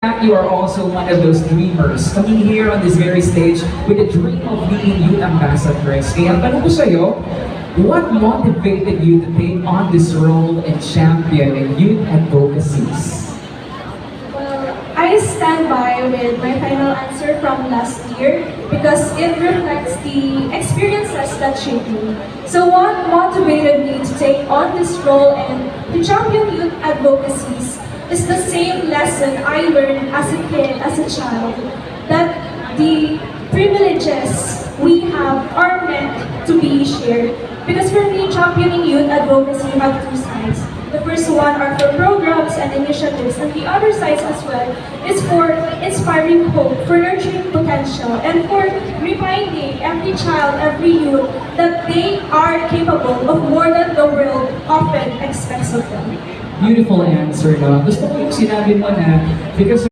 You are also one of those dreamers coming here on this very stage with the dream of being youth ambassadress. Kaya ang tanong ko sa'yo, what motivated you to take on this role and champion in youth advocacies? Well, I stand by with my final answer from last year because it reflects the experiences that shaped me. So what motivated me to take on this role and to champion youth advocacies is the same lesson I learned as a kid, as a child, that the privileges we have are meant to be shared. Because for me, championing youth advocacy have two sides. The first one are for programs and initiatives, and the other side as well is for inspiring hope, for nurturing potential, and for reminding every child, every youth that they are capable of more than the world often expects of them. Beautiful answer, no? Gusto ko yung sinabi mo na, because